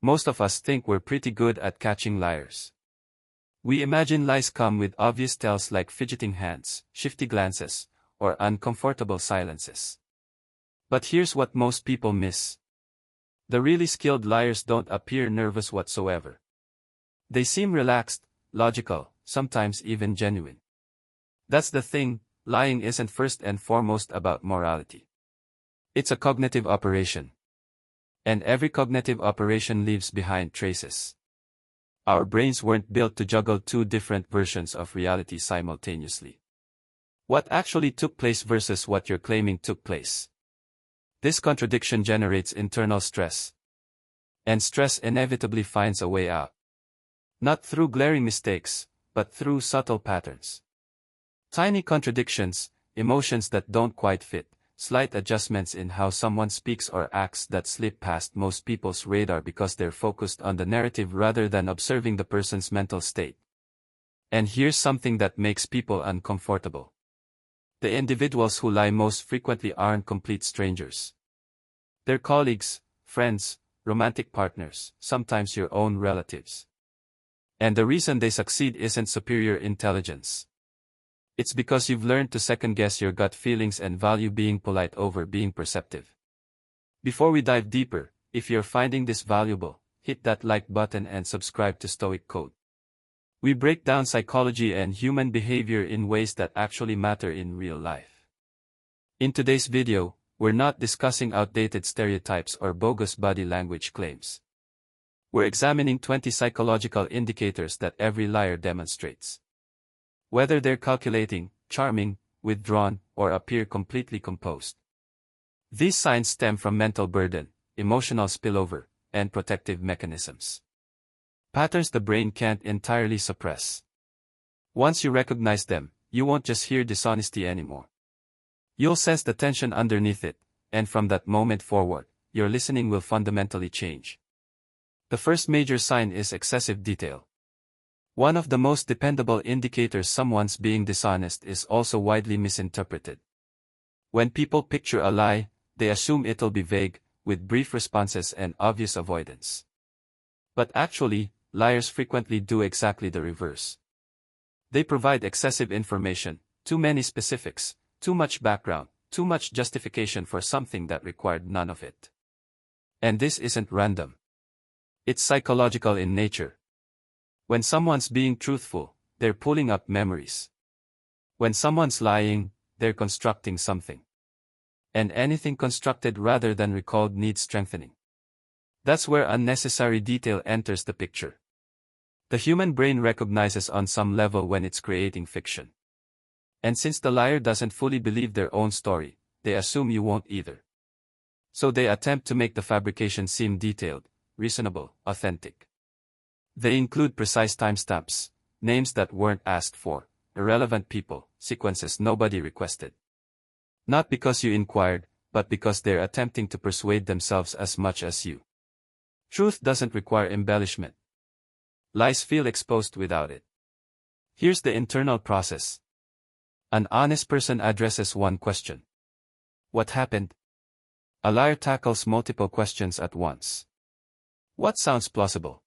Most of us think we're pretty good at catching liars. We imagine lies come with obvious tells like fidgeting hands, shifty glances, or uncomfortable silences. But here's what most people miss. The really skilled liars don't appear nervous whatsoever. They seem relaxed, logical, sometimes even genuine. That's the thing, lying isn't first and foremost about morality. It's a cognitive operation. And every cognitive operation leaves behind traces. Our brains weren't built to juggle two different versions of reality simultaneously. What actually took place versus what you're claiming took place. This contradiction generates internal stress. And stress inevitably finds a way out. Not through glaring mistakes, but through subtle patterns. Tiny contradictions, emotions that don't quite fit, slight adjustments in how someone speaks or acts that slip past most people's radar because they're focused on the narrative rather than observing the person's mental state. And here's something that makes people uncomfortable. The individuals who lie most frequently aren't complete strangers. They're colleagues, friends, romantic partners, sometimes your own relatives. And the reason they succeed isn't superior intelligence. It's because you've learned to second-guess your gut feelings and value being polite over being perceptive. Before we dive deeper, if you're finding this valuable, hit that like button and subscribe to Stoic Code. We break down psychology and human behavior in ways that actually matter in real life. In today's video, we're not discussing outdated stereotypes or bogus body language claims. We're examining 20 psychological indicators that every liar demonstrates. Whether they're calculating, charming, withdrawn, or appear completely composed. These signs stem from mental burden, emotional spillover, and protective mechanisms. Patterns the brain can't entirely suppress. Once you recognize them, you won't just hear dishonesty anymore. You'll sense the tension underneath it, and from that moment forward, your listening will fundamentally change. The first major sign is excessive detail. One of the most dependable indicators someone's being dishonest is also widely misinterpreted. When people picture a lie, they assume it'll be vague, with brief responses and obvious avoidance. But actually, liars frequently do exactly the reverse. They provide excessive information, too many specifics, too much background, too much justification for something that required none of it. And this isn't random. It's psychological in nature. When someone's being truthful, they're pulling up memories. When someone's lying, they're constructing something. And anything constructed rather than recalled needs strengthening. That's where unnecessary detail enters the picture. The human brain recognizes on some level when it's creating fiction. And since the liar doesn't fully believe their own story, they assume you won't either. So they attempt to make the fabrication seem detailed, reasonable, authentic. They include precise timestamps, names that weren't asked for, irrelevant people, sequences nobody requested. Not because you inquired, but because they're attempting to persuade themselves as much as you. Truth doesn't require embellishment. Lies feel exposed without it. Here's the internal process. An honest person addresses one question. What happened? A liar tackles multiple questions at once. What sounds plausible?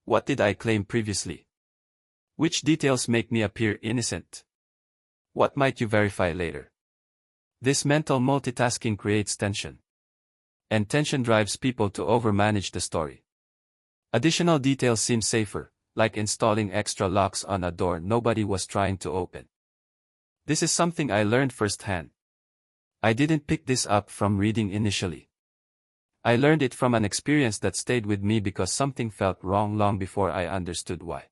What did I claim previously? Which details make me appear innocent? What might you verify later? This mental multitasking creates tension. And tension drives people to overmanage the story. Additional details seem safer, like installing extra locks on a door nobody was trying to open. This is something I learned firsthand. I didn't pick this up from reading initially. I learned it from an experience that stayed with me because something felt wrong long before I understood why.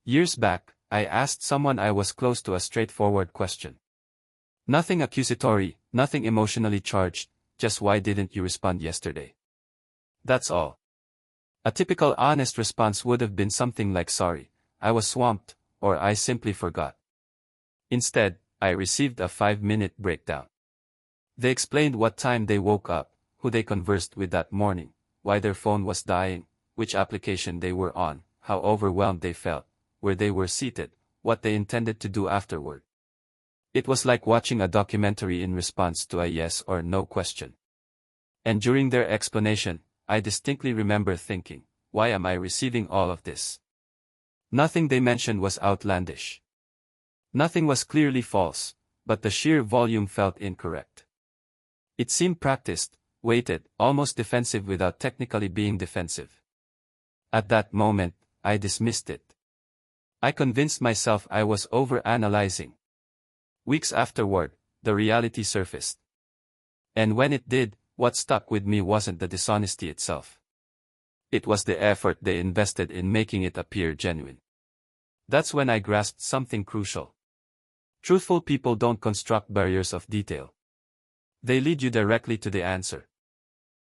Years back, I asked someone I was close to a straightforward question. Nothing accusatory, nothing emotionally charged, just why didn't you respond yesterday? That's all. A typical honest response would have been something like sorry, I was swamped, or I simply forgot. Instead, I received a 5-minute breakdown. They explained what time they woke up, who they conversed with that morning, why their phone was dying, which application they were on, how overwhelmed they felt, where they were seated, what they intended to do afterward. It was like watching a documentary in response to a yes or no question. And during their explanation, I distinctly remember thinking, why am I receiving all of this? Nothing they mentioned was outlandish. Nothing was clearly false, but the sheer volume felt incorrect. It seemed practiced, weighted, almost defensive without technically being defensive. At that moment, I dismissed it. I convinced myself I was over-analyzing. Weeks afterward, the reality surfaced. And when it did, what stuck with me wasn't the dishonesty itself. It was the effort they invested in making it appear genuine. That's when I grasped something crucial. Truthful people don't construct barriers of detail. They lead you directly to the answer.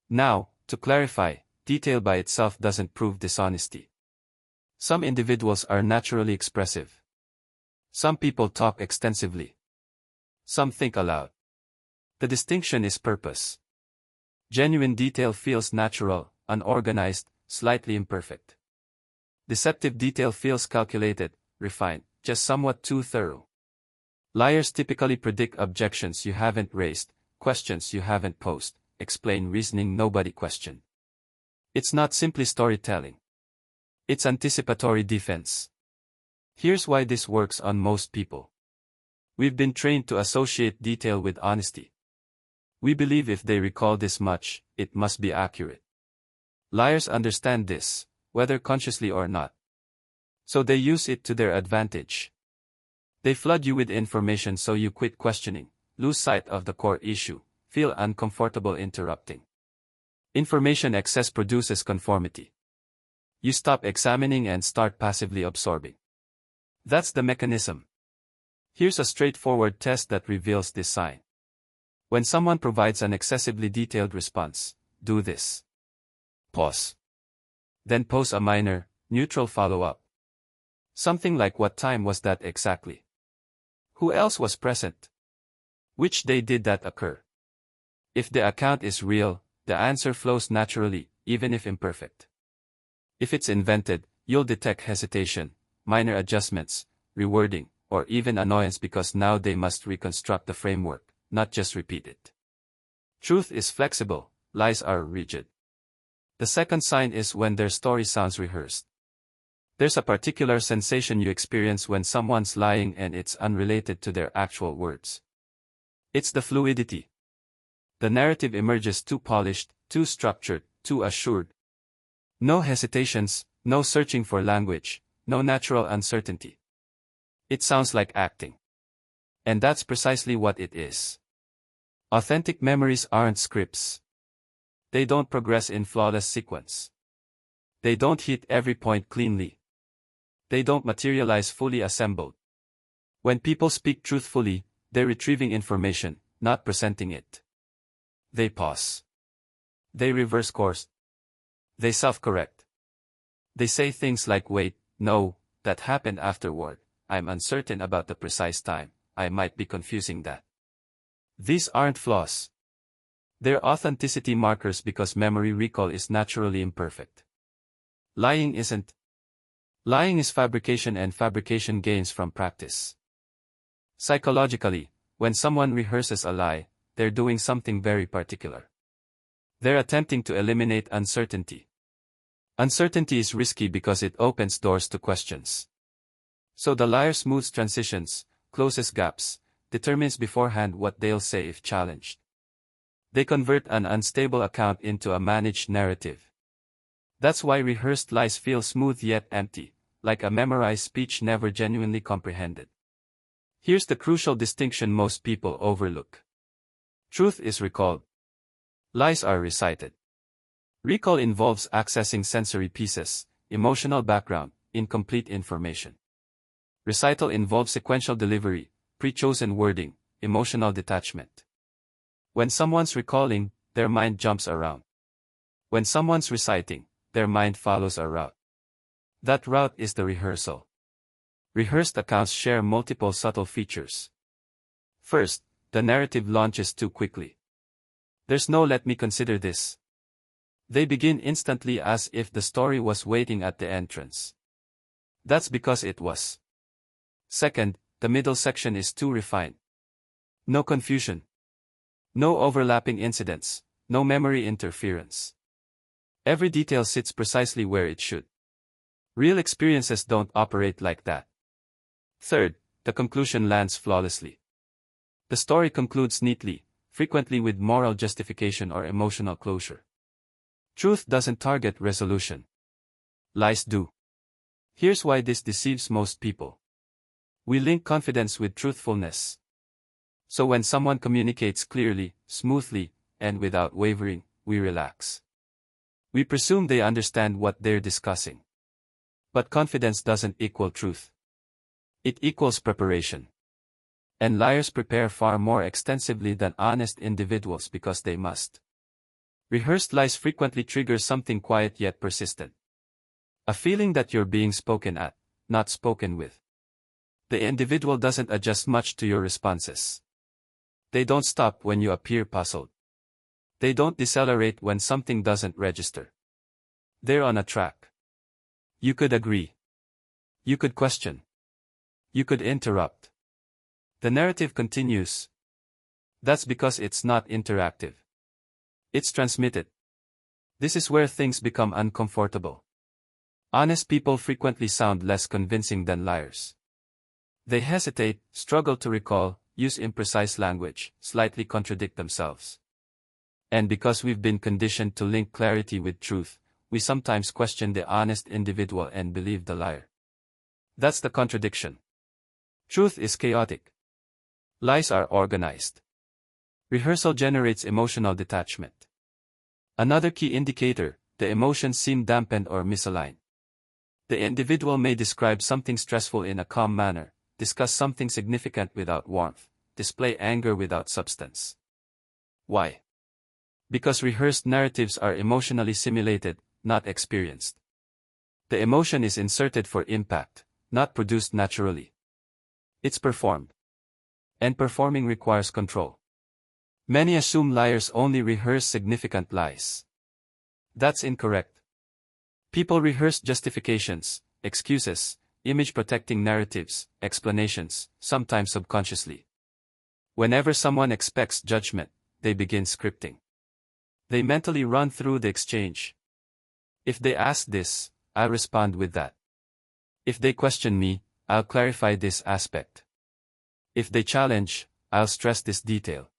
Now, to clarify, detail by itself doesn't prove dishonesty. Some individuals are naturally expressive. Some people talk extensively. Some think aloud. The distinction is purpose. Genuine detail feels natural, unorganized, slightly imperfect. Deceptive detail feels calculated, refined, just somewhat too thorough. Liars typically predict objections you haven't raised, questions you haven't posed, explain reasoning nobody questioned. It's not simply storytelling. It's anticipatory defense. Here's why this works on most people. We've been trained to associate detail with honesty. We believe if they recall this much, it must be accurate. Liars understand this, whether consciously or not. So they use it to their advantage. They flood you with information so you quit questioning, lose sight of the core issue, feel uncomfortable interrupting. Information excess produces conformity. You stop examining and start passively absorbing. That's the mechanism. Here's a straightforward test that reveals this sign. When someone provides an excessively detailed response, do this. Pause. Then pose a minor, neutral follow-up. Something like, what time was that exactly? Who else was present? Which day did that occur? If the account is real, the answer flows naturally, even if imperfect. If it's invented, you'll detect hesitation, minor adjustments, rewording, or even annoyance because now they must reconstruct the framework, not just repeat it. Truth is flexible, lies are rigid. The second sign is when their story sounds rehearsed. There's a particular sensation you experience when someone's lying and it's unrelated to their actual words. It's the fluidity. The narrative emerges too polished, too structured, too assured. No hesitations, no searching for language, no natural uncertainty. It sounds like acting. And that's precisely what it is. Authentic memories aren't scripts. They don't progress in flawless sequence. They don't hit every point cleanly. They don't materialize fully assembled. When people speak truthfully, they're retrieving information, not presenting it. They pause. They reverse course. They self-correct. They say things like, wait, no, that happened afterward. I'm uncertain about the precise time. I might be confusing that. These aren't flaws. They're authenticity markers because memory recall is naturally imperfect. Lying isn't. Lying is fabrication, and fabrication gains from practice. Psychologically, when someone rehearses a lie, they're doing something very particular. They're attempting to eliminate uncertainty. Uncertainty is risky because it opens doors to questions. So the liar smooths transitions, closes gaps, determines beforehand what they'll say if challenged. They convert an unstable account into a managed narrative. That's why rehearsed lies feel smooth yet empty, like a memorized speech never genuinely comprehended. Here's the crucial distinction most people overlook. Truth is recalled. Lies are recited. Recall involves accessing sensory pieces, emotional background, incomplete information. Recital involves sequential delivery, pre-chosen wording, emotional detachment. When someone's recalling, their mind jumps around. When someone's reciting, their mind follows a route. That route is the rehearsal. Rehearsed accounts share multiple subtle features. First, the narrative launches too quickly. There's no "let me consider this." They begin instantly as if the story was waiting at the entrance. That's because it was. Second, the middle section is too refined. No confusion. No overlapping incidents, no memory interference. Every detail sits precisely where it should. Real experiences don't operate like that. Third, the conclusion lands flawlessly. The story concludes neatly, frequently with moral justification or emotional closure. Truth doesn't target resolution. Lies do. Here's why this deceives most people. We link confidence with truthfulness. So when someone communicates clearly, smoothly, and without wavering, we relax. We presume they understand what they're discussing. But confidence doesn't equal truth. It equals preparation. And liars prepare far more extensively than honest individuals because they must. Rehearsed lies frequently trigger something quiet yet persistent. A feeling that you're being spoken at, not spoken with. The individual doesn't adjust much to your responses. They don't stop when you appear puzzled. They don't decelerate when something doesn't register. They're on a track. You could agree. You could question. You could interrupt. The narrative continues. That's because it's not interactive. It's transmitted. This is where things become uncomfortable. Honest people frequently sound less convincing than liars. They hesitate, struggle to recall, use imprecise language, slightly contradict themselves. And because we've been conditioned to link clarity with truth, we sometimes question the honest individual and believe the liar. That's the contradiction. Truth is chaotic. Lies are organized. Rehearsal generates emotional detachment. Another key indicator, the emotions seem dampened or misaligned. The individual may describe something stressful in a calm manner, discuss something significant without warmth, display anger without substance. Why? Because rehearsed narratives are emotionally simulated, not experienced. The emotion is inserted for impact, not produced naturally. It's performed. And performing requires control. Many assume liars only rehearse significant lies. That's incorrect. People rehearse justifications, excuses, image-protecting narratives, explanations, sometimes subconsciously. Whenever someone expects judgment, they begin scripting. They mentally run through the exchange. If they ask this, I'll respond with that. If they question me, I'll clarify this aspect. If they challenge, I'll stress this detail.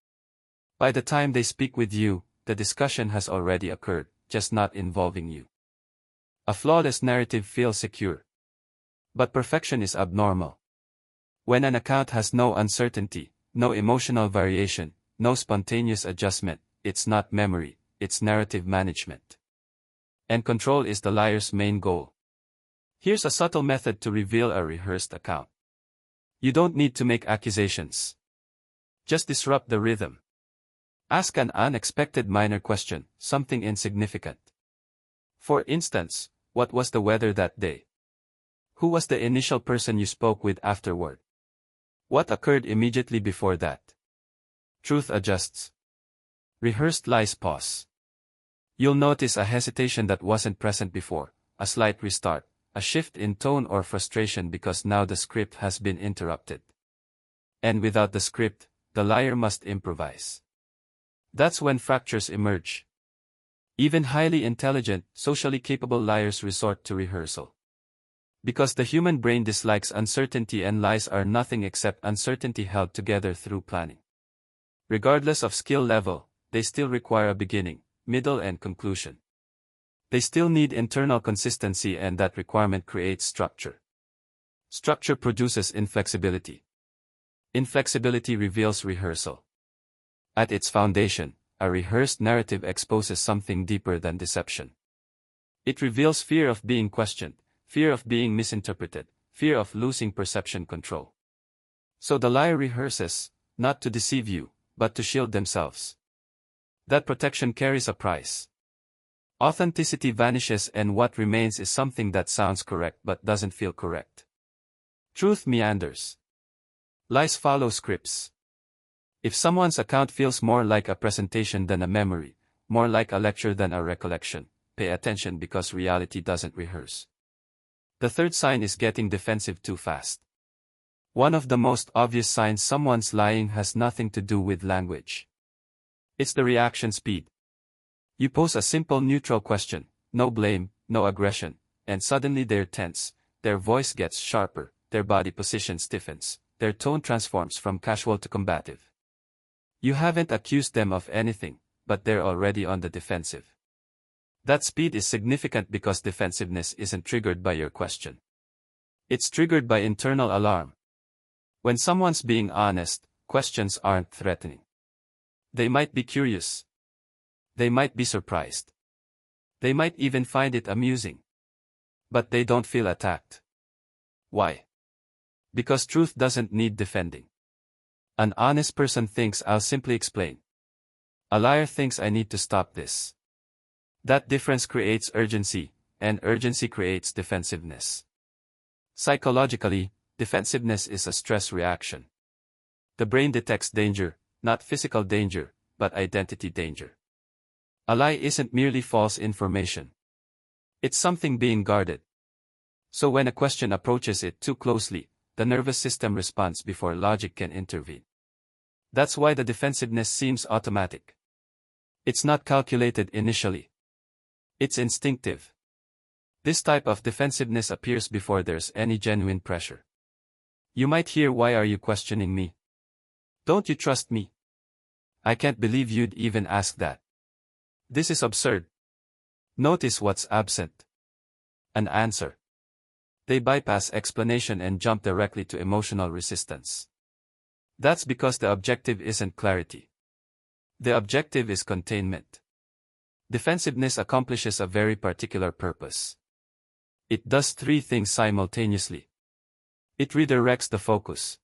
By the time they speak with you, the discussion has already occurred, just not involving you. A flawless narrative feels secure. But perfection is abnormal. When an account has no uncertainty, no emotional variation, no spontaneous adjustment, it's not memory, it's narrative management. And control is the liar's main goal. Here's a subtle method to reveal a rehearsed account. You don't need to make accusations. Just disrupt the rhythm. Ask an unexpected minor question, something insignificant. For instance, what was the weather that day? Who was the initial person you spoke with afterward? What occurred immediately before that? Truth adjusts. Rehearsed lies pause. You'll notice a hesitation that wasn't present before, a slight restart, a shift in tone or frustration because now the script has been interrupted. And without the script, the liar must improvise. That's when fractures emerge. Even highly intelligent, socially capable liars resort to rehearsal. Because the human brain dislikes uncertainty and lies are nothing except uncertainty held together through planning. Regardless of skill level, they still require a beginning, middle and conclusion. They still need internal consistency and that requirement creates structure. Structure produces inflexibility. Inflexibility reveals rehearsal. At its foundation, a rehearsed narrative exposes something deeper than deception. It reveals fear of being questioned, fear of being misinterpreted, fear of losing perception control. So the liar rehearses, not to deceive you, but to shield themselves. That protection carries a price. Authenticity vanishes and what remains is something that sounds correct but doesn't feel correct. Truth meanders. Lies follow scripts. If someone's account feels more like a presentation than a memory, more like a lecture than a recollection, pay attention because reality doesn't rehearse. The third sign is getting defensive too fast. One of the most obvious signs someone's lying has nothing to do with language. It's the reaction speed. You pose a simple neutral question, no blame, no aggression, and suddenly they're tense, their voice gets sharper, their body position stiffens, their tone transforms from casual to combative. You haven't accused them of anything, but they're already on the defensive. That speed is significant because defensiveness isn't triggered by your question. It's triggered by internal alarm. When someone's being honest, questions aren't threatening. They might be curious. They might be surprised. They might even find it amusing. But they don't feel attacked. Why? Because truth doesn't need defending. An honest person thinks, I'll simply explain. A liar thinks, I need to stop this. That difference creates urgency, and urgency creates defensiveness. Psychologically, defensiveness is a stress reaction. The brain detects danger, not physical danger, but identity danger. A lie isn't merely false information. It's something being guarded. So when a question approaches it too closely, the nervous system responds before logic can intervene. That's why the defensiveness seems automatic. It's not calculated initially. It's instinctive. This type of defensiveness appears before there's any genuine pressure. You might hear, why are you questioning me? Don't you trust me? I can't believe you'd even ask that. This is absurd. Notice what's absent. An answer. They bypass explanation and jump directly to emotional resistance. That's because the objective isn't clarity. The objective is containment. Defensiveness accomplishes a very particular purpose. It does three things simultaneously. It redirects the focus.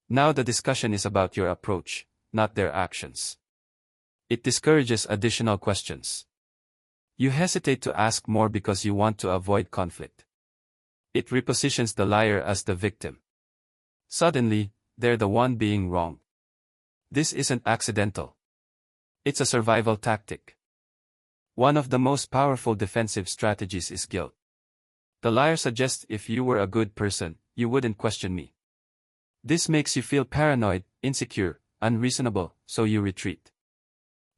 Now the discussion is about your approach, not their actions. It discourages additional questions. You hesitate to ask more because you want to avoid conflict. It repositions the liar as the victim. Suddenly, they're the one being wrong. This isn't accidental. It's a survival tactic. One of the most powerful defensive strategies is guilt. The liar suggests, if you were a good person, you wouldn't question me. This makes you feel paranoid, insecure, unreasonable, so you retreat.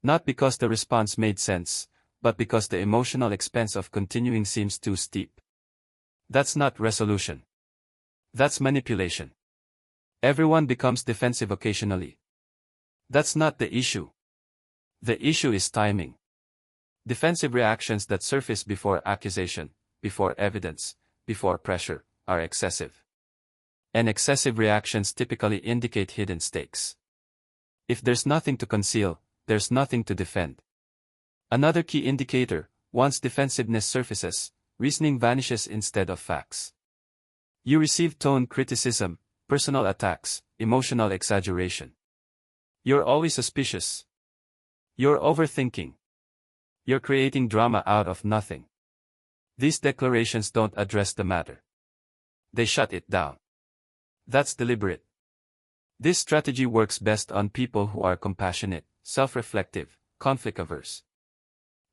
Not because the response made sense, but because the emotional expense of continuing seems too steep. That's not resolution. That's manipulation. Everyone becomes defensive occasionally. That's not the issue. The issue is timing. Defensive reactions that surface before accusation, before evidence, before pressure, are excessive. And excessive reactions typically indicate hidden stakes. If there's nothing to conceal, there's nothing to defend. Another key indicator, once defensiveness surfaces, reasoning vanishes instead of facts. You receive tone criticism, personal attacks, emotional exaggeration. You're always suspicious. You're overthinking. You're creating drama out of nothing. These declarations don't address the matter. They shut it down. That's deliberate. This strategy works best on people who are compassionate, self-reflective, conflict-averse.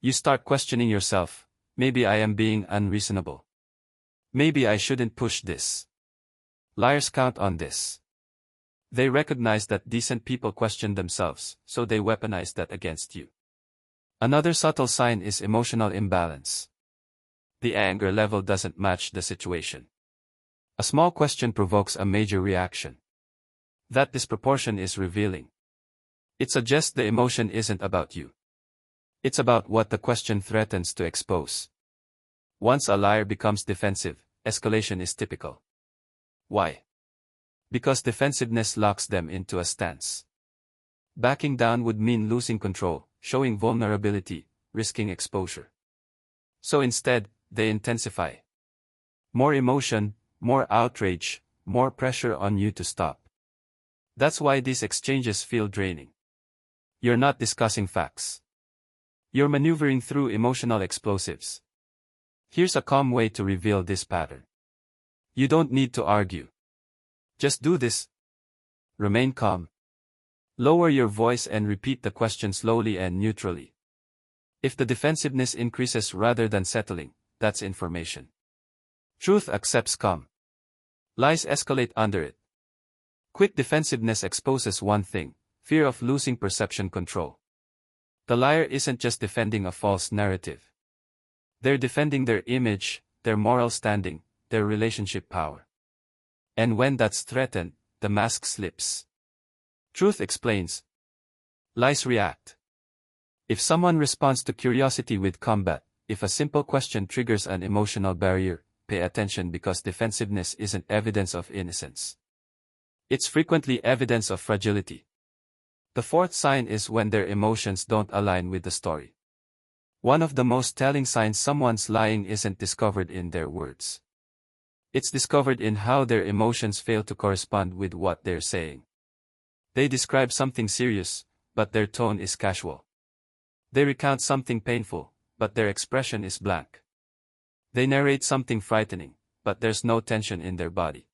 You start questioning yourself, maybe I am being unreasonable. Maybe I shouldn't push this. Liars count on this. They recognize that decent people question themselves, so they weaponize that against you. Another subtle sign is emotional imbalance. The anger level doesn't match the situation. A small question provokes a major reaction. That disproportion is revealing. It suggests the emotion isn't about you. It's about what the question threatens to expose. Once a liar becomes defensive, escalation is typical. Why? Because defensiveness locks them into a stance. Backing down would mean losing control, showing vulnerability, risking exposure. So instead, they intensify. More emotion, more outrage, more pressure on you to stop. That's why these exchanges feel draining. You're not discussing facts. You're maneuvering through emotional explosives. Here's a calm way to reveal this pattern. You don't need to argue. Just do this. Remain calm. Lower your voice and repeat the question slowly and neutrally. If the defensiveness increases rather than settling, that's information. Truth accepts calm. Lies escalate under it. Quick defensiveness exposes one thing: fear of losing perception control. The liar isn't just defending a false narrative. They're defending their image, their moral standing, their relationship power. And when that's threatened, the mask slips. Truth explains. Lies react. If someone responds to curiosity with combat, if a simple question triggers an emotional barrier, pay attention because defensiveness isn't evidence of innocence. It's frequently evidence of fragility. The fourth sign is when their emotions don't align with the story. One of the most telling signs someone's lying isn't discovered in their words. It's discovered in how their emotions fail to correspond with what they're saying. They describe something serious, but their tone is casual. They recount something painful, but their expression is blank. They narrate something frightening, but there's no tension in their body.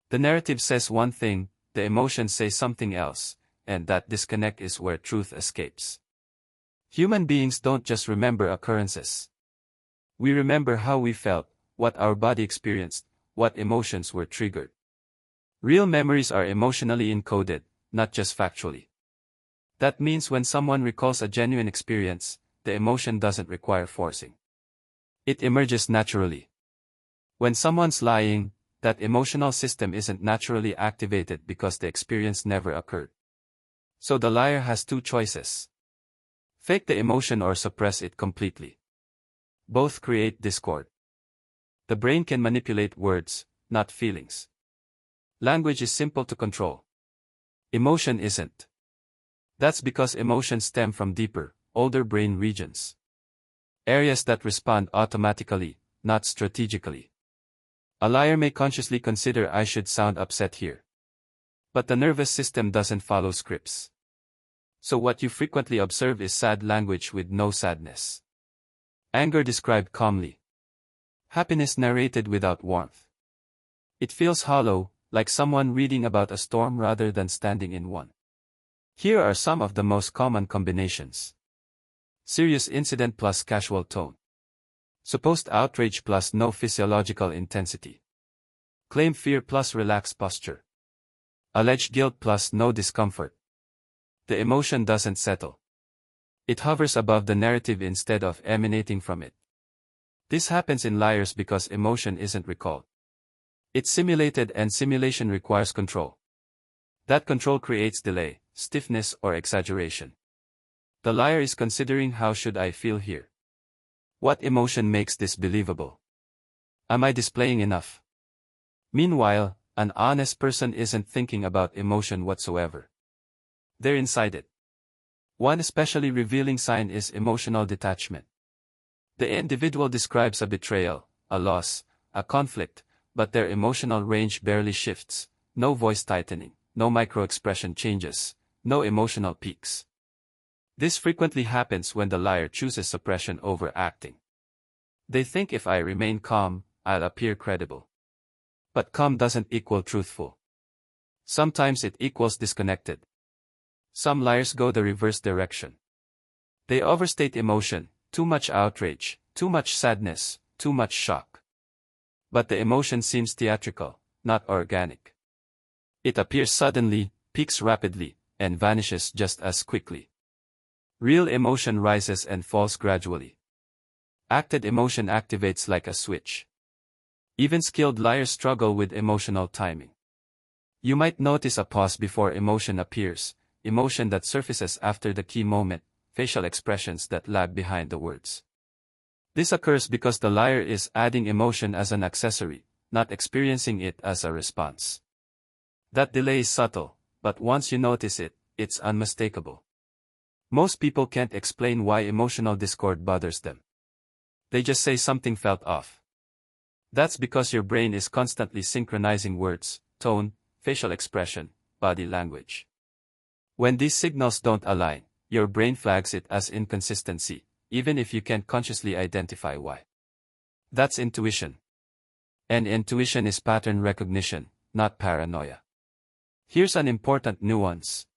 The narrative says one thing, the emotions say something else, and that disconnect is where truth escapes. Human beings don't just remember occurrences. We remember how we felt, what our body experienced, what emotions were triggered. Real memories are emotionally encoded, not just factually. That means when someone recalls a genuine experience, the emotion doesn't require forcing. It emerges naturally. When someone's lying, that emotional system isn't naturally activated because the experience never occurred. So the liar has two choices. Fake the emotion or suppress it completely. Both create discord. The brain can manipulate words, not feelings. Language is simple to control. Emotion isn't. That's because emotions stem from deeper, older brain regions. Areas that respond automatically, not strategically. A liar may consciously consider I should sound upset here. But the nervous system doesn't follow scripts. So what you frequently observe is sad language with no sadness. Anger described calmly. Happiness narrated without warmth. It feels hollow, like someone reading about a storm rather than standing in one. Here are some of the most common combinations. Serious incident plus casual tone. Supposed outrage plus no physiological intensity. Claim fear plus relaxed posture. Alleged guilt plus no discomfort. The emotion doesn't settle. It hovers above the narrative instead of emanating from it. This happens in liars because emotion isn't recalled. It's simulated, and simulation requires control. That control creates delay, stiffness, or exaggeration. The liar is considering, how should I feel here? What emotion makes this believable? Am I displaying enough? Meanwhile, an honest person isn't thinking about emotion whatsoever. They're inside it. One especially revealing sign is emotional detachment. The individual describes a betrayal, a loss, a conflict, but their emotional range barely shifts, no voice tightening, no micro-expression changes, no emotional peaks. This frequently happens when the liar chooses suppression over acting. They think if I remain calm, I'll appear credible. But calm doesn't equal truthful. Sometimes it equals disconnected. Some liars go the reverse direction. They overstate emotion, too much outrage, too much sadness, too much shock. But the emotion seems theatrical, not organic. It appears suddenly, peaks rapidly, and vanishes just as quickly. Real emotion rises and falls gradually. Acted emotion activates like a switch. Even skilled liars struggle with emotional timing. You might notice a pause before emotion appears, emotion that surfaces after the key moment, facial expressions that lag behind the words. This occurs because the liar is adding emotion as an accessory, not experiencing it as a response. That delay is subtle, but once you notice it, it's unmistakable. Most people can't explain why emotional discord bothers them. They just say something felt off. That's because your brain is constantly synchronizing words, tone, facial expression, body language. When these signals don't align, your brain flags it as inconsistency, even if you can't consciously identify why. That's intuition. And intuition is pattern recognition, not paranoia. Here's an important nuance.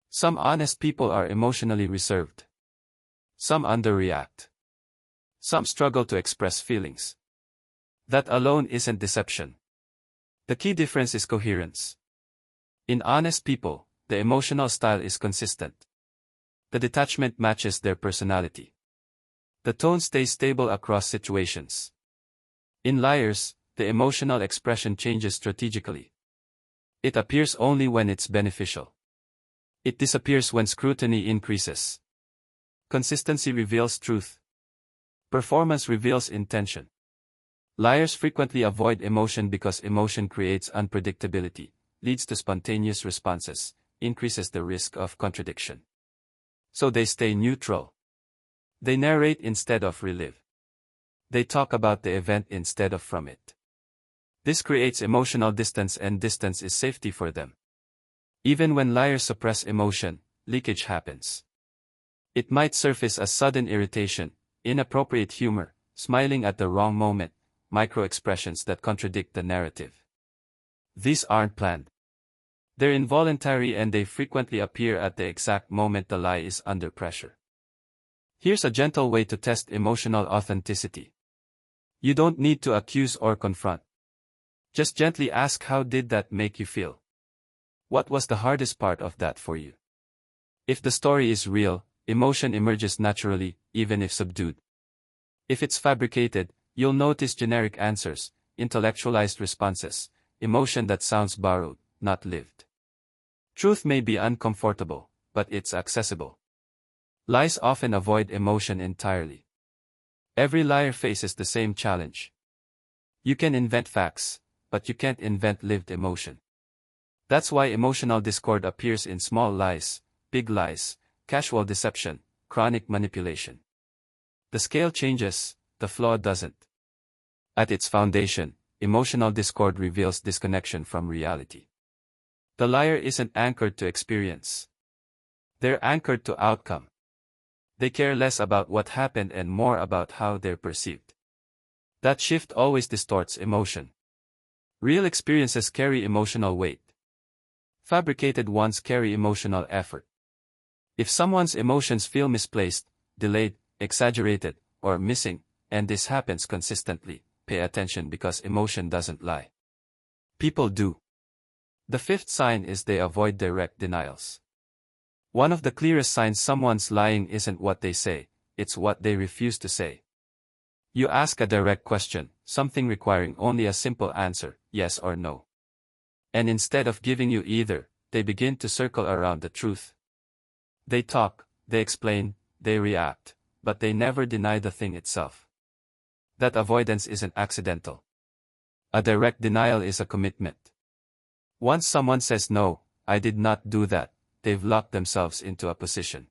Some honest people are emotionally reserved. Some underreact. Some struggle to express feelings. That alone isn't deception. The key difference is coherence. In honest people, the emotional style is consistent. The detachment matches their personality. The tone stays stable across situations. In liars, the emotional expression changes strategically. It appears only when it's beneficial. It disappears when scrutiny increases. Consistency reveals truth. Performance reveals intention. Liars frequently avoid emotion because emotion creates unpredictability, leads to spontaneous responses, increases the risk of contradiction. So they stay neutral. They narrate instead of relive. They talk about the event instead of from it. This creates emotional distance, and distance is safety for them. Even when liars suppress emotion, leakage happens. It might surface as sudden irritation, inappropriate humor, smiling at the wrong moment, micro-expressions that contradict the narrative. These aren't planned. They're involuntary, and they frequently appear at the exact moment the lie is under pressure. Here's a gentle way to test emotional authenticity. You don't need to accuse or confront. Just gently ask, how did that make you feel? What was the hardest part of that for you? If the story is real, emotion emerges naturally, even if subdued. If it's fabricated, you'll notice generic answers, intellectualized responses, emotion that sounds borrowed, not lived. Truth may be uncomfortable, but it's accessible. Lies often avoid emotion entirely. Every liar faces the same challenge. You can invent facts, but you can't invent lived emotion. That's why emotional discord appears in small lies, big lies, casual deception, chronic manipulation. The scale changes, the flaw doesn't. At its foundation, emotional discord reveals disconnection from reality. The liar isn't anchored to experience. They're anchored to outcome. They care less about what happened and more about how they're perceived. That shift always distorts emotion. Real experiences carry emotional weight. Fabricated ones carry emotional effort. If someone's emotions feel misplaced, delayed, exaggerated, or missing, and this happens consistently, pay attention, because emotion doesn't lie. People do. The fifth sign is they avoid direct denials. One of the clearest signs someone's lying isn't what they say, it's what they refuse to say. You ask a direct question, something requiring only a simple answer, yes or no. And instead of giving you either, they begin to circle around the truth. They talk, they explain, they react, but they never deny the thing itself. That avoidance isn't accidental. A direct denial is a commitment. Once someone says no, I did not do that, they've locked themselves into a position.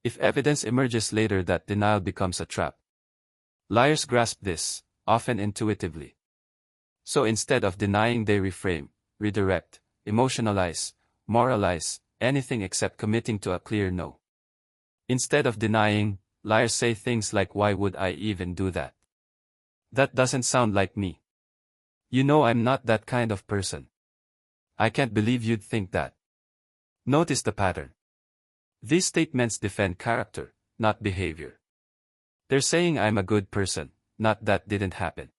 If evidence emerges later, that denial becomes a trap. Liars grasp this, often intuitively. So instead of denying, they reframe, redirect, emotionalize, moralize, anything except committing to a clear no. Instead of denying, liars say things like, why would I even do that? That doesn't sound like me. You know I'm not that kind of person. I can't believe you'd think that. Notice the pattern. These statements defend character, not behavior. They're saying I'm a good person, not that didn't happen.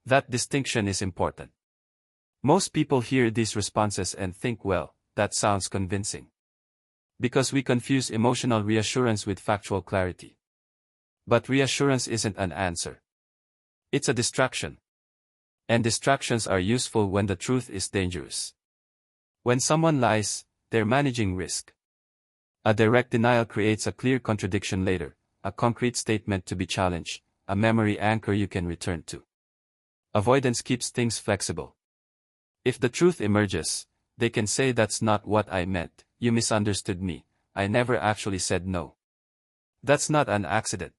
That distinction is important. Most people hear these responses and think, well, that sounds convincing. Because we confuse emotional reassurance with factual clarity. But reassurance isn't an answer. It's a distraction. And distractions are useful when the truth is dangerous. When someone lies, they're managing risk. A direct denial creates a clear contradiction later, a concrete statement to be challenged, a memory anchor you can return to. Avoidance keeps things flexible. If the truth emerges, they can say, that's not what I meant, you misunderstood me, I never actually said no. That's not an accident.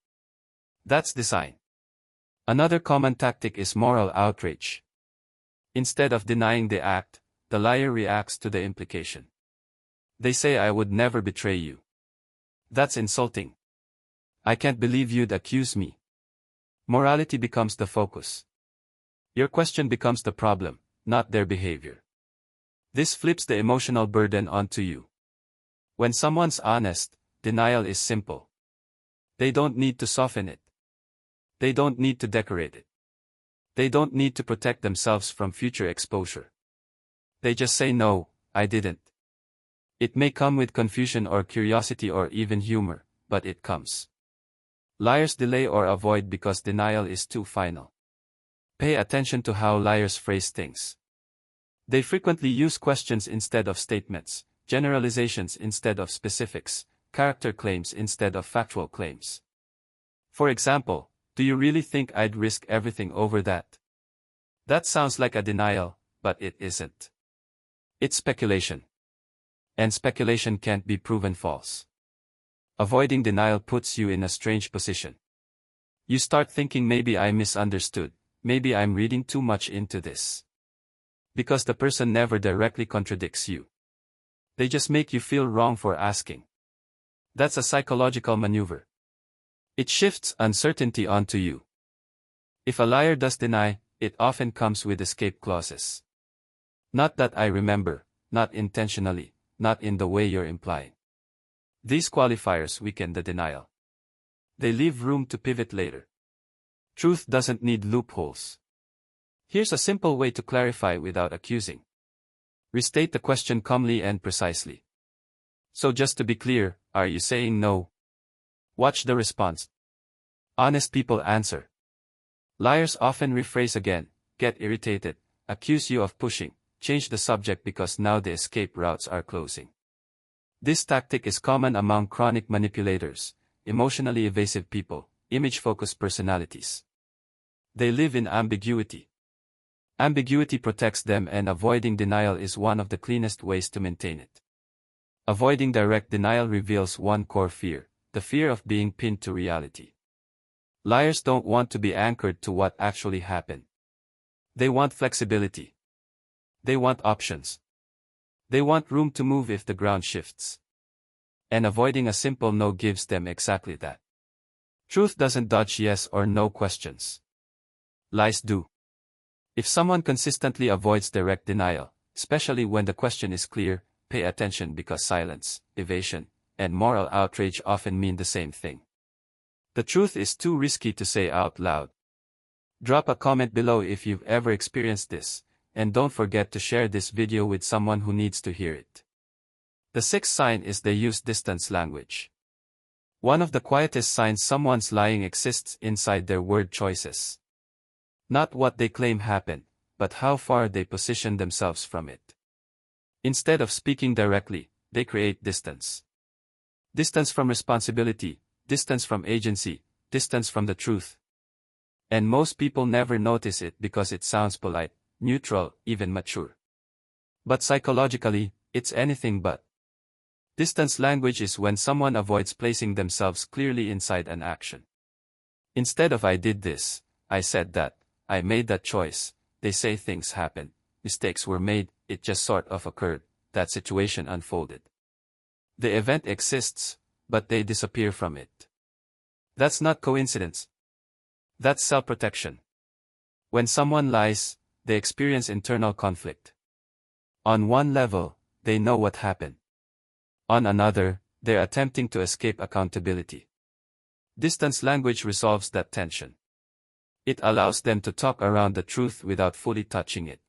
That's design. Another common tactic is moral outrage. Instead of denying the act, the liar reacts to the implication. They say, I would never betray you. That's insulting. I can't believe you'd accuse me. Morality becomes the focus. Your question becomes the problem, not their behavior. This flips the emotional burden onto you. When someone's honest, denial is simple. They don't need to soften it. They don't need to decorate it. They don't need to protect themselves from future exposure. They just say, no, I didn't. It may come with confusion or curiosity or even humor, but it comes. Liars delay or avoid because denial is too final. Pay attention to how liars phrase things. They frequently use questions instead of statements, generalizations instead of specifics, character claims instead of factual claims. For example, do you really think I'd risk everything over that? That sounds like a denial, but it isn't. It's speculation. And speculation can't be proven false. Avoiding denial puts you in a strange position. You start thinking maybe I misunderstood, maybe I'm reading too much into this. Because the person never directly contradicts you. They just make you feel wrong for asking. That's a psychological maneuver. It shifts uncertainty onto you. If a liar does deny, it often comes with escape clauses. Not that I remember, not intentionally, not in the way you're implying. These qualifiers weaken the denial. They leave room to pivot later. Truth doesn't need loopholes. Here's a simple way to clarify without accusing. Restate the question calmly and precisely. So just to be clear, are you saying no? Watch the response. Honest people answer. Liars often rephrase again, get irritated, accuse you of pushing, change the subject because now the escape routes are closing. This tactic is common among chronic manipulators, emotionally evasive people, image-focused personalities. They live in ambiguity. Ambiguity protects them, and avoiding denial is one of the cleanest ways to maintain it. Avoiding direct denial reveals one core fear, the fear of being pinned to reality. Liars don't want to be anchored to what actually happened. They want flexibility. They want options. They want room to move if the ground shifts. And avoiding a simple no gives them exactly that. Truth doesn't dodge yes or no questions. Lies do. If someone consistently avoids direct denial, especially when the question is clear, pay attention, because silence, evasion, and moral outrage often mean the same thing. The truth is too risky to say out loud. Drop a comment below if you've ever experienced this, and don't forget to share this video with someone who needs to hear it. The sixth sign is they use distance language. One of the quietest signs someone's lying exists inside their word choices. Not what they claim happened, but how far they position themselves from it. Instead of speaking directly, they create distance. Distance from responsibility, distance from agency, distance from the truth. And most people never notice it because it sounds polite, neutral, even mature. But psychologically, it's anything but. Distance language is when someone avoids placing themselves clearly inside an action. Instead of I did this, I said that, I made that choice, they say things happened, mistakes were made, it just sort of occurred, that situation unfolded. The event exists, but they disappear from it. That's not coincidence. That's self-protection. When someone lies, they experience internal conflict. On one level, they know what happened. On another, they're attempting to escape accountability. Distance language resolves that tension. It allows them to talk around the truth without fully touching it.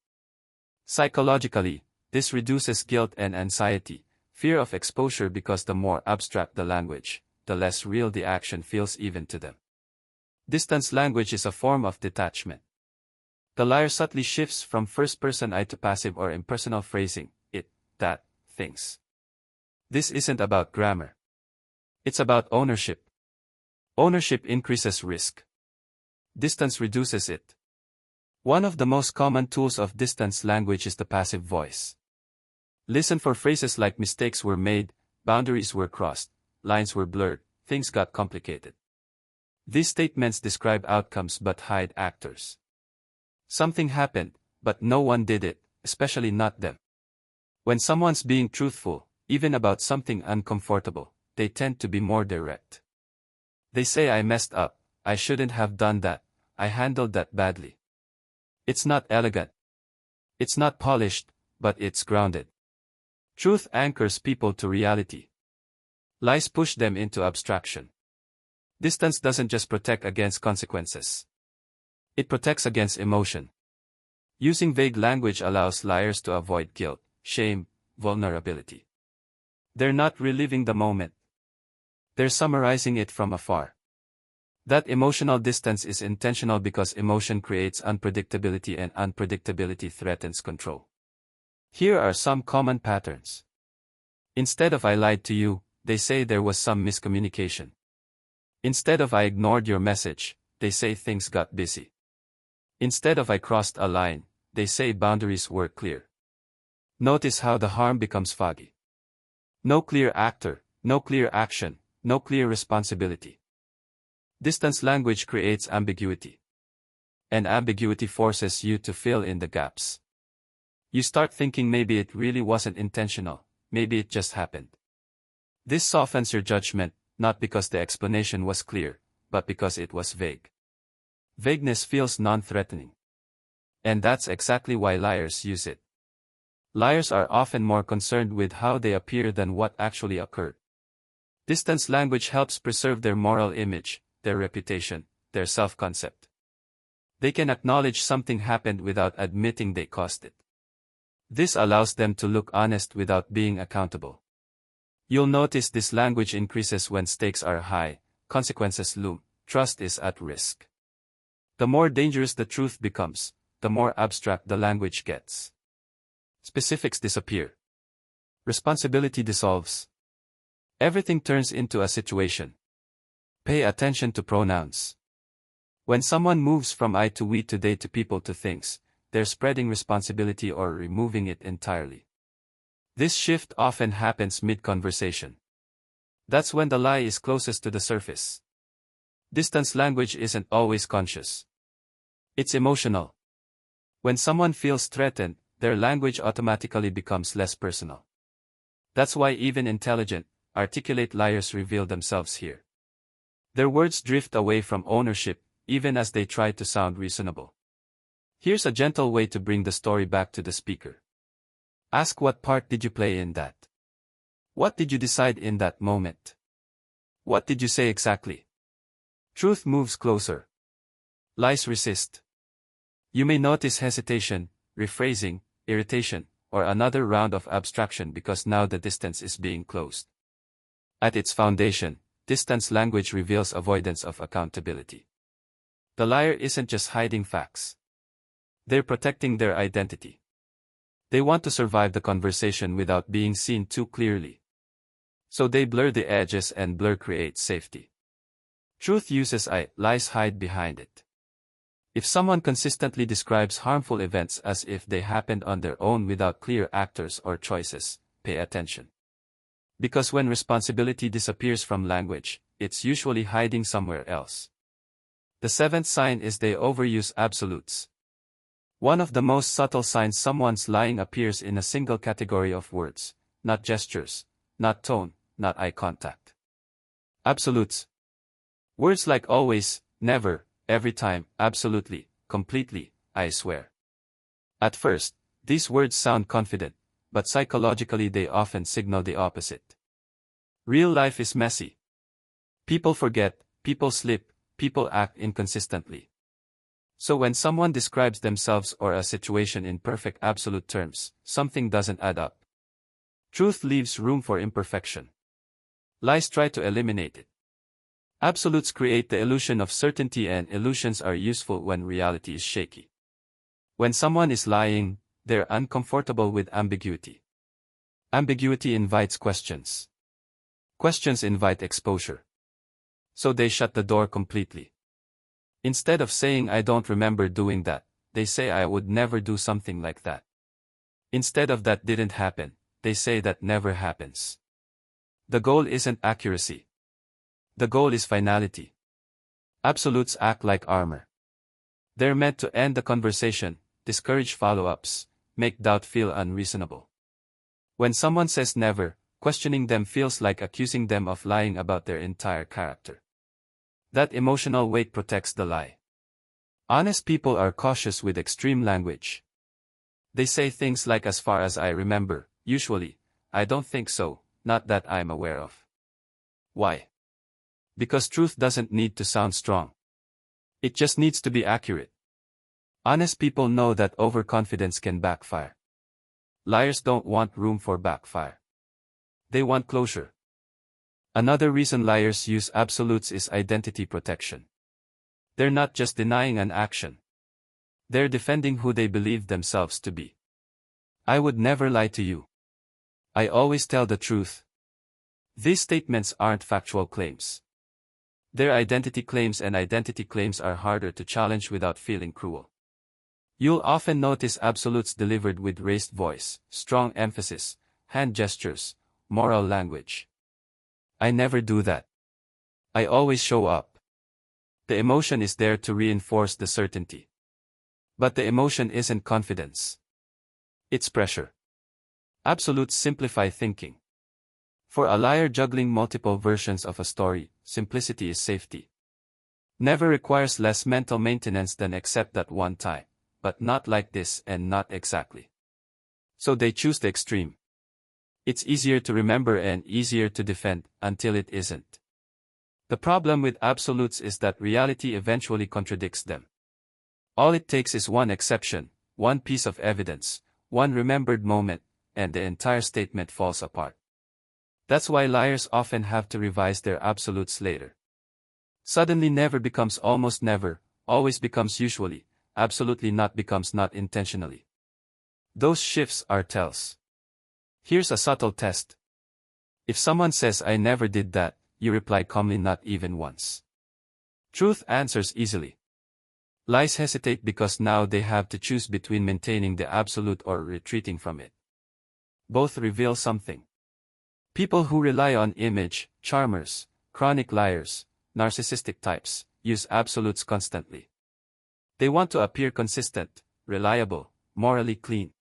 Psychologically, this reduces guilt and anxiety, fear of exposure, because the more abstract the language, the less real the action feels even to them. Distance language is a form of detachment. The liar subtly shifts from first-person I to passive or impersonal phrasing, it, that, things. This isn't about grammar. It's about ownership. Ownership increases risk. Distance reduces it. One of the most common tools of distance language is the passive voice. Listen for phrases like mistakes were made, boundaries were crossed, lines were blurred, things got complicated. These statements describe outcomes but hide actors. Something happened, but no one did it, especially not them. When someone's being truthful, even about something uncomfortable, they tend to be more direct. They say I messed up, I shouldn't have done that, I handled that badly. It's not elegant. It's not polished, but it's grounded. Truth anchors people to reality. Lies push them into abstraction. Distance doesn't just protect against consequences. It protects against emotion. Using vague language allows liars to avoid guilt, shame, vulnerability. They're not reliving the moment. They're summarizing it from afar. That emotional distance is intentional because emotion creates unpredictability and unpredictability threatens control. Here are some common patterns. Instead of "I lied to you," they say there was some miscommunication. Instead of "I ignored your message," they say things got busy. Instead of "I crossed a line," they say boundaries were clear. Notice how the harm becomes foggy. No clear actor, no clear action, no clear responsibility. Distance language creates ambiguity. And ambiguity forces you to fill in the gaps. You start thinking maybe it really wasn't intentional, maybe it just happened. This softens your judgment, not because the explanation was clear, but because it was vague. Vagueness feels non-threatening. And that's exactly why liars use it. Liars are often more concerned with how they appear than what actually occurred. Distance language helps preserve their moral image, their reputation, their self-concept. They can acknowledge something happened without admitting they caused it. This allows them to look honest without being accountable. You'll notice this language increases when stakes are high, consequences loom, trust is at risk. The more dangerous the truth becomes, the more abstract the language gets. Specifics disappear. Responsibility dissolves. Everything turns into a situation. Pay attention to pronouns. When someone moves from I to we to they to people to things, they're spreading responsibility or removing it entirely. This shift often happens mid-conversation. That's when the lie is closest to the surface. Distance language isn't always conscious. It's emotional. When someone feels threatened, their language automatically becomes less personal. That's why even intelligent, articulate liars reveal themselves here. Their words drift away from ownership, even as they try to sound reasonable. Here's a gentle way to bring the story back to the speaker. Ask, what part did you play in that? What did you decide in that moment? What did you say exactly? Truth moves closer. Lies resist. You may notice hesitation, rephrasing, irritation, or another round of abstraction because now the distance is being closed. At its foundation, distance language reveals avoidance of accountability. The liar isn't just hiding facts. They're protecting their identity. They want to survive the conversation without being seen too clearly. So they blur the edges, and blur creates safety. Truth uses I, lies hide behind it. If someone consistently describes harmful events as if they happened on their own without clear actors or choices, pay attention. Because when responsibility disappears from language, it's usually hiding somewhere else. The seventh sign is they overuse absolutes. One of the most subtle signs someone's lying appears in a single category of words, not gestures, not tone, not eye contact. Absolutes. Words like always, never, every time, absolutely, completely, I swear. At first, these words sound confident, but psychologically they often signal the opposite. Real life is messy. People forget, people slip, people act inconsistently. So when someone describes themselves or a situation in perfect absolute terms, something doesn't add up. Truth leaves room for imperfection. Lies try to eliminate it. Absolutes create the illusion of certainty, and illusions are useful when reality is shaky. When someone is lying, they're uncomfortable with ambiguity. Ambiguity invites questions. Questions invite exposure. So they shut the door completely. Instead of saying I don't remember doing that, they say I would never do something like that. Instead of that didn't happen, they say that never happens. The goal isn't accuracy. The goal is finality. Absolutes act like armor. They're meant to end the conversation, discourage follow-ups, make doubt feel unreasonable. When someone says never, questioning them feels like accusing them of lying about their entire character. That emotional weight protects the lie. Honest people are cautious with extreme language. They say things like as far as I remember, usually, I don't think so, not that I'm aware of. Why? Because truth doesn't need to sound strong. It just needs to be accurate. Honest people know that overconfidence can backfire. Liars don't want room for backfire. They want closure. Another reason liars use absolutes is identity protection. They're not just denying an action. They're defending who they believe themselves to be. I would never lie to you. I always tell the truth. These statements aren't factual claims. They're identity claims, and identity claims are harder to challenge without feeling cruel. You'll often notice absolutes delivered with raised voice, strong emphasis, hand gestures, moral language. I never do that. I always show up. The emotion is there to reinforce the certainty. But the emotion isn't confidence. It's pressure. Absolutes simplify thinking. For a liar juggling multiple versions of a story, simplicity is safety. Never requires less mental maintenance than accept that one time, but not like this and not exactly. So they choose the extreme. It's easier to remember and easier to defend, until it isn't. The problem with absolutes is that reality eventually contradicts them. All it takes is one exception, one piece of evidence, one remembered moment, and the entire statement falls apart. That's why liars often have to revise their absolutes later. Suddenly never becomes almost never, always becomes usually, absolutely not becomes not intentionally. Those shifts are tells. Here's a subtle test. If someone says I never did that, you reply calmly not even once. Truth answers easily. Lies hesitate because now they have to choose between maintaining the absolute or retreating from it. Both reveal something. People who rely on image, charmers, chronic liars, narcissistic types, use absolutes constantly. They want to appear consistent, reliable, morally clean.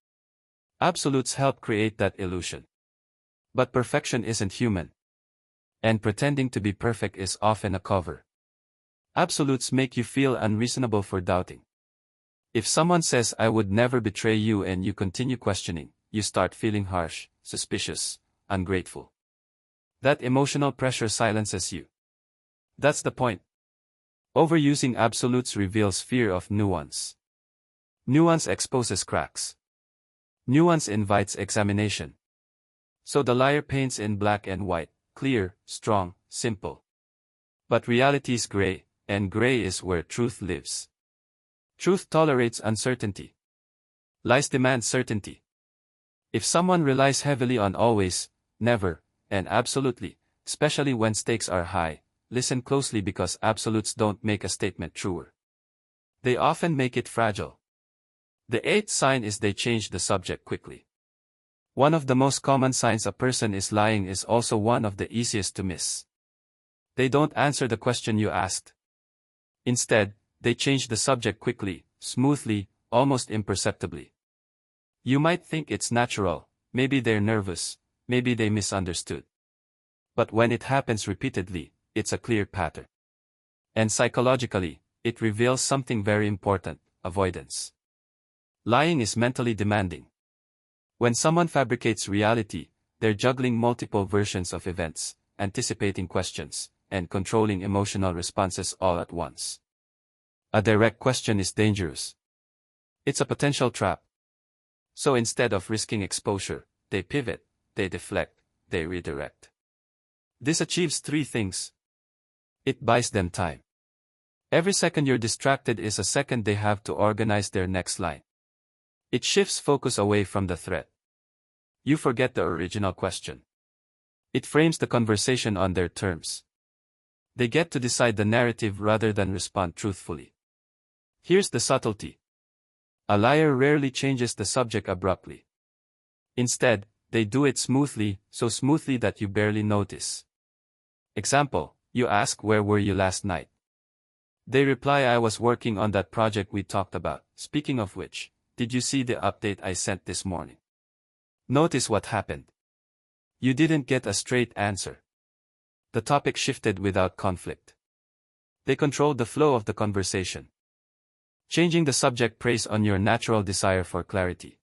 Absolutes help create that illusion. But perfection isn't human. And pretending to be perfect is often a cover. Absolutes make you feel unreasonable for doubting. If someone says I would never betray you and you continue questioning, you start feeling harsh, suspicious, ungrateful. That emotional pressure silences you. That's the point. Overusing absolutes reveals fear of nuance. Nuance exposes cracks. Nuance invites examination. So the liar paints in black and white, clear, strong, simple. But reality is gray, and gray is where truth lives. Truth tolerates uncertainty. Lies demand certainty. If someone relies heavily on always, never, and absolutely, especially when stakes are high, listen closely because absolutes don't make a statement truer. They often make it fragile. The eighth sign is they change the subject quickly. One of the most common signs a person is lying is also one of the easiest to miss. They don't answer the question you asked. Instead, they change the subject quickly, smoothly, almost imperceptibly. You might think it's natural, maybe they're nervous, maybe they misunderstood. But when it happens repeatedly, it's a clear pattern. And psychologically, it reveals something very important: avoidance. Lying is mentally demanding. When someone fabricates reality, they're juggling multiple versions of events, anticipating questions, and controlling emotional responses all at once. A direct question is dangerous. It's a potential trap. So instead of risking exposure, they pivot, they deflect, they redirect. This achieves three things. It buys them time. Every second you're distracted is a second they have to organize their next line. It shifts focus away from the threat. You forget the original question. It frames the conversation on their terms. They get to decide the narrative rather than respond truthfully. Here's the subtlety. A liar rarely changes the subject abruptly. Instead, they do it smoothly, so smoothly that you barely notice. Example, you ask, "Where were you last night?" They reply, "I was working on that project we talked about. Speaking of which, did you see the update I sent this morning?" Notice what happened. You didn't get a straight answer. The topic shifted without conflict. They controlled the flow of the conversation. Changing the subject preys on your natural desire for clarity.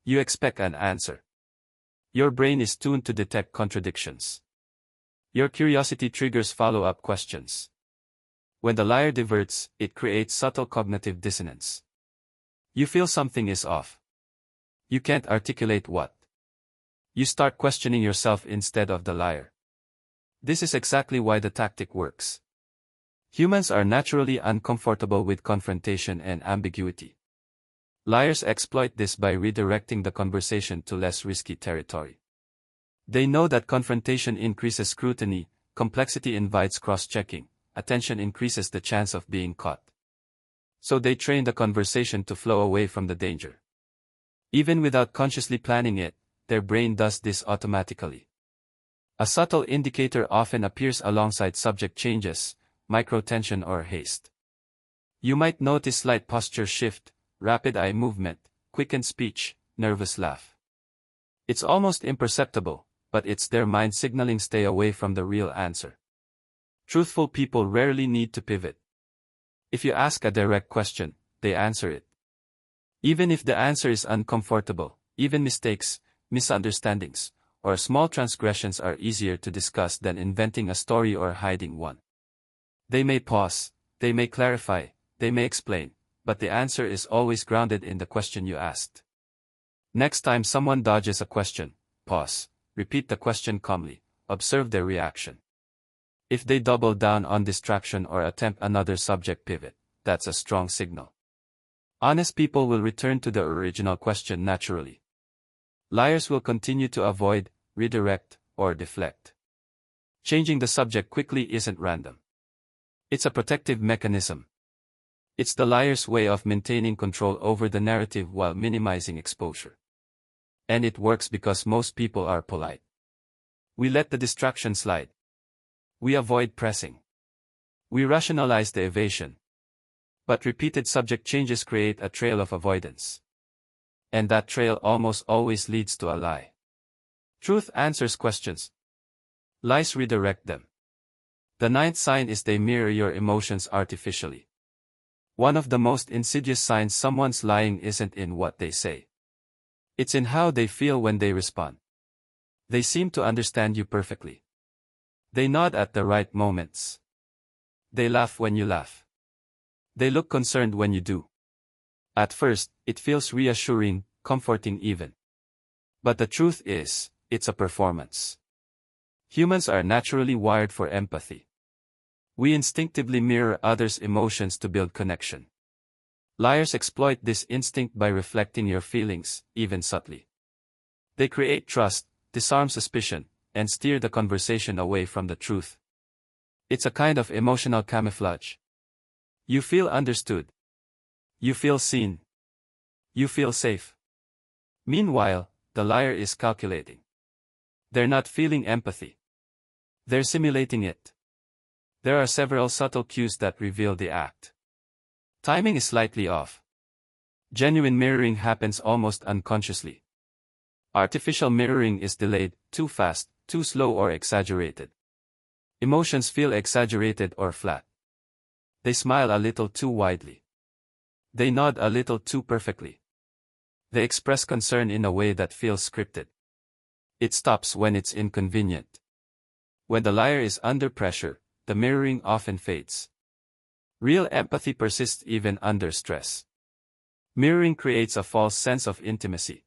You expect an answer. Your brain is tuned to detect contradictions. Your curiosity triggers follow-up questions. When the liar diverts, it creates subtle cognitive dissonance. You feel something is off. You can't articulate what. You start questioning yourself instead of the liar. This is exactly why the tactic works. Humans are naturally uncomfortable with confrontation and ambiguity. Liars exploit this by redirecting the conversation to less risky territory. They know that confrontation increases scrutiny, complexity invites cross-checking, attention increases the chance of being caught. So they train the conversation to flow away from the danger. Even without consciously planning it, their brain does this automatically. A subtle indicator often appears alongside subject changes, micro-tension or haste. You might notice slight posture shift, rapid eye movement, quickened speech, nervous laugh. It's almost imperceptible, but it's their mind signaling stay away from the real answer. Truthful people rarely need to pivot. If you ask a direct question, they answer it. Even if the answer is uncomfortable, even mistakes, misunderstandings, or small transgressions are easier to discuss than inventing a story or hiding one. They may pause, they may clarify, they may explain, but the answer is always grounded in the question you asked. Next time someone dodges a question, pause, repeat the question calmly, observe their reaction. If they double down on distraction or attempt another subject pivot, that's a strong signal. Honest people will return to the original question naturally. Liars will continue to avoid, redirect, or deflect. Changing the subject quickly isn't random. It's a protective mechanism. It's the liar's way of maintaining control over the narrative while minimizing exposure. And it works because most people are polite. We let the distraction slide. We avoid pressing. We rationalize the evasion. But repeated subject changes create a trail of avoidance. And that trail almost always leads to a lie. Truth answers questions. Lies redirect them. The ninth sign is they mirror your emotions artificially. One of the most insidious signs someone's lying isn't in what they say. It's in how they feel when they respond. They seem to understand you perfectly. They nod at the right moments. They laugh when you laugh. They look concerned when you do. At first, it feels reassuring, comforting even. But the truth is, it's a performance. Humans are naturally wired for empathy. We instinctively mirror others' emotions to build connection. Liars exploit this instinct by reflecting your feelings, even subtly. They create trust, disarm suspicion, and steer the conversation away from the truth. It's a kind of emotional camouflage. You feel understood. You feel seen. You feel safe. Meanwhile, the liar is calculating. They're not feeling empathy. They're simulating it. There are several subtle cues that reveal the act. Timing is slightly off. Genuine mirroring happens almost unconsciously. Artificial mirroring is delayed, too fast, too slow or exaggerated. Emotions feel exaggerated or flat. They smile a little too widely. They nod a little too perfectly. They express concern in a way that feels scripted. It stops when it's inconvenient. When the liar is under pressure, the mirroring often fades. Real empathy persists even under stress. Mirroring creates a false sense of intimacy.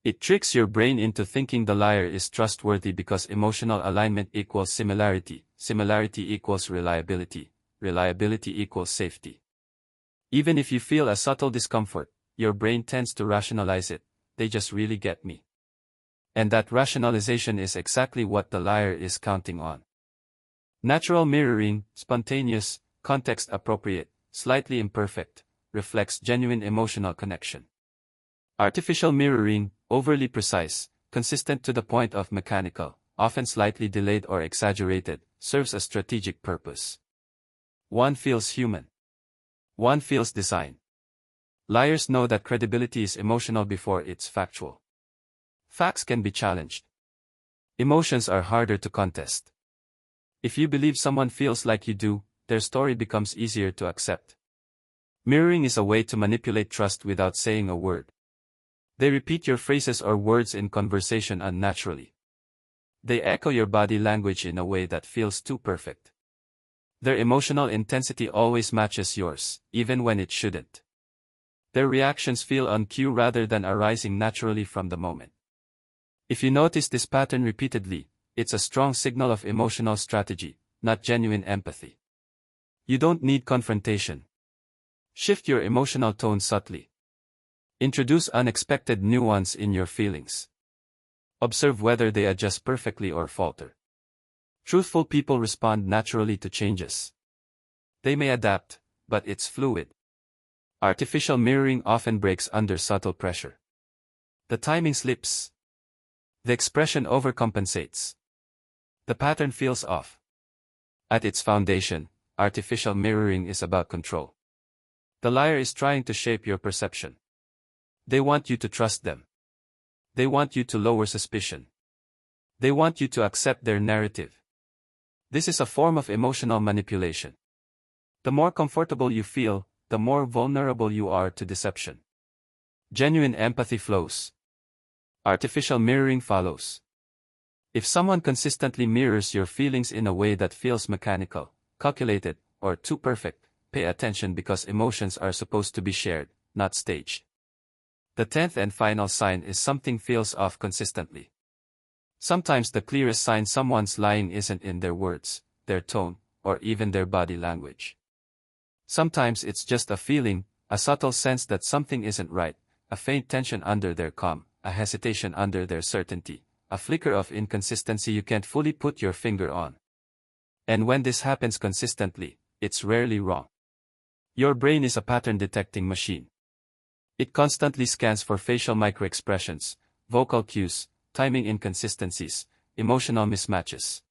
It tricks your brain into thinking the liar is trustworthy because emotional alignment equals similarity, similarity equals reliability, reliability equals safety. Even if you feel a subtle discomfort, your brain tends to rationalize it, they just really get me. And that rationalization is exactly what the liar is counting on. Natural mirroring, spontaneous, context-appropriate, slightly imperfect, reflects genuine emotional connection. Artificial mirroring, overly precise, consistent to the point of mechanical, often slightly delayed or exaggerated, serves a strategic purpose. One feels human. One feels designed. Liars know that credibility is emotional before it's factual. Facts can be challenged. Emotions are harder to contest. If you believe someone feels like you do, their story becomes easier to accept. Mirroring is a way to manipulate trust without saying a word. They repeat your phrases or words in conversation unnaturally. They echo your body language in a way that feels too perfect. Their emotional intensity always matches yours, even when it shouldn't. Their reactions feel on cue rather than arising naturally from the moment. If you notice this pattern repeatedly, it's a strong signal of emotional strategy, not genuine empathy. You don't need confrontation. Shift your emotional tone subtly. Introduce unexpected nuance in your feelings. Observe whether they adjust perfectly or falter. Truthful people respond naturally to changes. They may adapt, but it's fluid. Artificial mirroring often breaks under subtle pressure. The timing slips. The expression overcompensates. The pattern feels off. At its foundation, artificial mirroring is about control. The liar is trying to shape your perception. They want you to trust them. They want you to lower suspicion. They want you to accept their narrative. This is a form of emotional manipulation. The more comfortable you feel, the more vulnerable you are to deception. Genuine empathy flows. Artificial mirroring follows. If someone consistently mirrors your feelings in a way that feels mechanical, calculated, or too perfect, pay attention because emotions are supposed to be shared, not staged. The 10th and final sign is something feels off consistently. Sometimes the clearest sign someone's lying isn't in their words, their tone, or even their body language. Sometimes it's just a feeling, a subtle sense that something isn't right, a faint tension under their calm, a hesitation under their certainty, a flicker of inconsistency you can't fully put your finger on. And when this happens consistently, it's rarely wrong. Your brain is a pattern-detecting machine. It constantly scans for facial microexpressions, vocal cues, timing inconsistencies, emotional mismatches.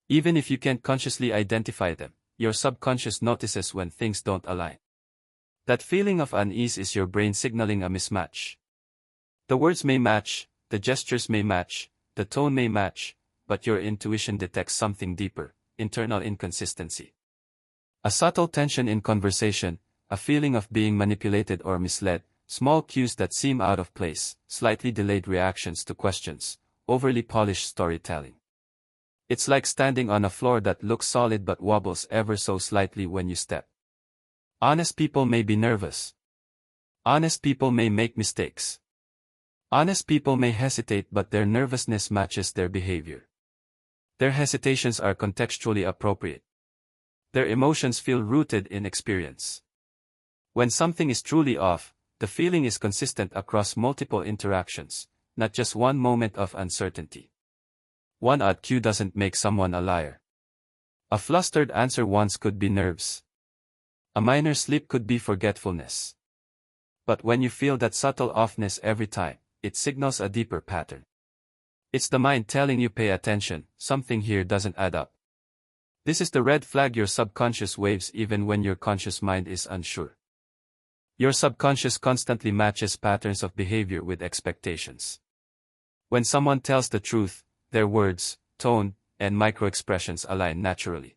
Even if you can't consciously identify them, your subconscious notices when things don't align. That feeling of unease is your brain signaling a mismatch. The words may match, the gestures may match, the tone may match, but your intuition detects something deeper, internal inconsistency. A subtle tension in conversation, a feeling of being manipulated or misled, small cues that seem out of place, slightly delayed reactions to questions, overly polished storytelling. It's like standing on a floor that looks solid but wobbles ever so slightly when you step. Honest people may be nervous. Honest people may make mistakes. Honest people may hesitate, but their nervousness matches their behavior. Their hesitations are contextually appropriate. Their emotions feel rooted in experience. When something is truly off, the feeling is consistent across multiple interactions, not just one moment of uncertainty. One odd cue doesn't make someone a liar. A flustered answer once could be nerves. A minor slip could be forgetfulness. But when you feel that subtle offness every time, it signals a deeper pattern. It's the mind telling you pay attention, something here doesn't add up. This is the red flag your subconscious waves even when your conscious mind is unsure. Your subconscious constantly matches patterns of behavior with expectations. When someone tells the truth, their words, tone, and microexpressions align naturally.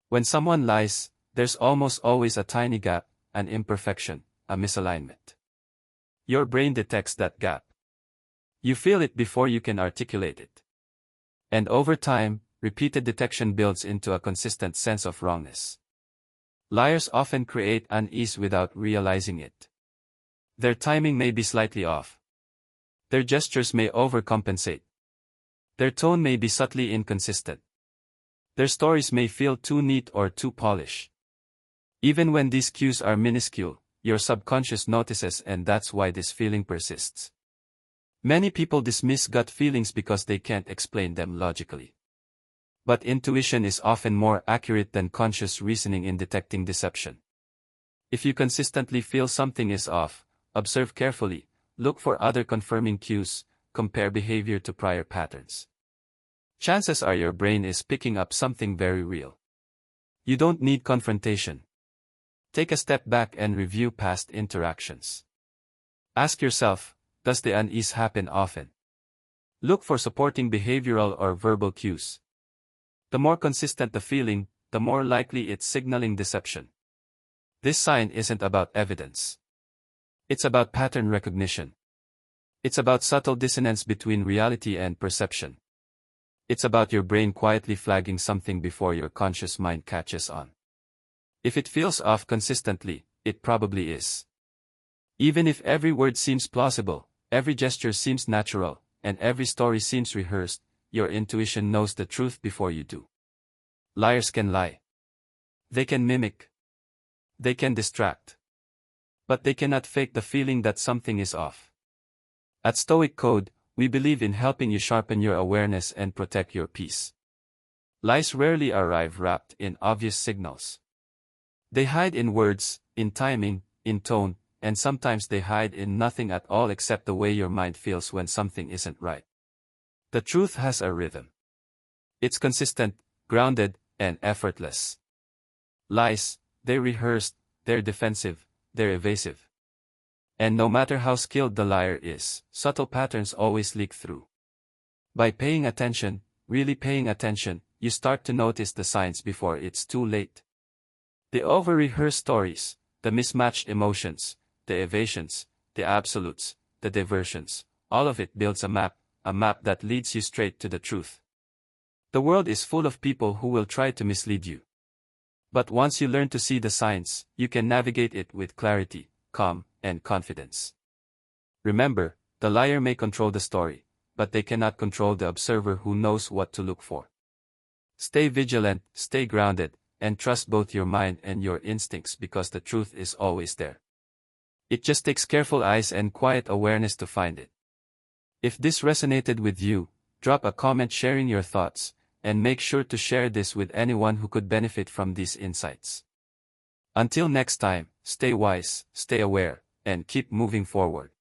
When someone lies, there's almost always a tiny gap, an imperfection, a misalignment. Your brain detects that gap. You feel it before you can articulate it. And over time, repeated detection builds into a consistent sense of wrongness. Liars often create unease without realizing it. Their timing may be slightly off. Their gestures may overcompensate. Their tone may be subtly inconsistent. Their stories may feel too neat or too polished. Even when these cues are minuscule, your subconscious notices, and that's why this feeling persists. Many people dismiss gut feelings because they can't explain them logically. But intuition is often more accurate than conscious reasoning in detecting deception. If you consistently feel something is off, observe carefully, look for other confirming cues, compare behavior to prior patterns. Chances are your brain is picking up something very real. You don't need confrontation. Take a step back and review past interactions. Ask yourself, does the unease happen often? Look for supporting behavioral or verbal cues. The more consistent the feeling, the more likely it's signaling deception. This sign isn't about evidence. It's about pattern recognition. It's about subtle dissonance between reality and perception. It's about your brain quietly flagging something before your conscious mind catches on. If it feels off consistently, it probably is. Even if every word seems plausible, every gesture seems natural, and every story seems rehearsed, your intuition knows the truth before you do. Liars can lie. They can mimic. They can distract. But they cannot fake the feeling that something is off. At Stoic Code, we believe in helping you sharpen your awareness and protect your peace. Lies rarely arrive wrapped in obvious signals. They hide in words, in timing, in tone, and sometimes they hide in nothing at all except the way your mind feels when something isn't right. The truth has a rhythm. It's consistent, grounded, and effortless. Lies, they're rehearsed, they're defensive, they're evasive. And no matter how skilled the liar is, subtle patterns always leak through. By paying attention, really paying attention, you start to notice the signs before it's too late. The over-rehearsed stories, the mismatched emotions, the evasions, the absolutes, the diversions, all of it builds a map that leads you straight to the truth. The world is full of people who will try to mislead you. But once you learn to see the signs, you can navigate it with clarity, calm, and confidence. Remember, the liar may control the story, but they cannot control the observer who knows what to look for. Stay vigilant, stay grounded, and trust both your mind and your instincts because the truth is always there. It just takes careful eyes and quiet awareness to find it. If this resonated with you, drop a comment sharing your thoughts, and make sure to share this with anyone who could benefit from these insights. Until next time, stay wise, stay aware, and keep moving forward.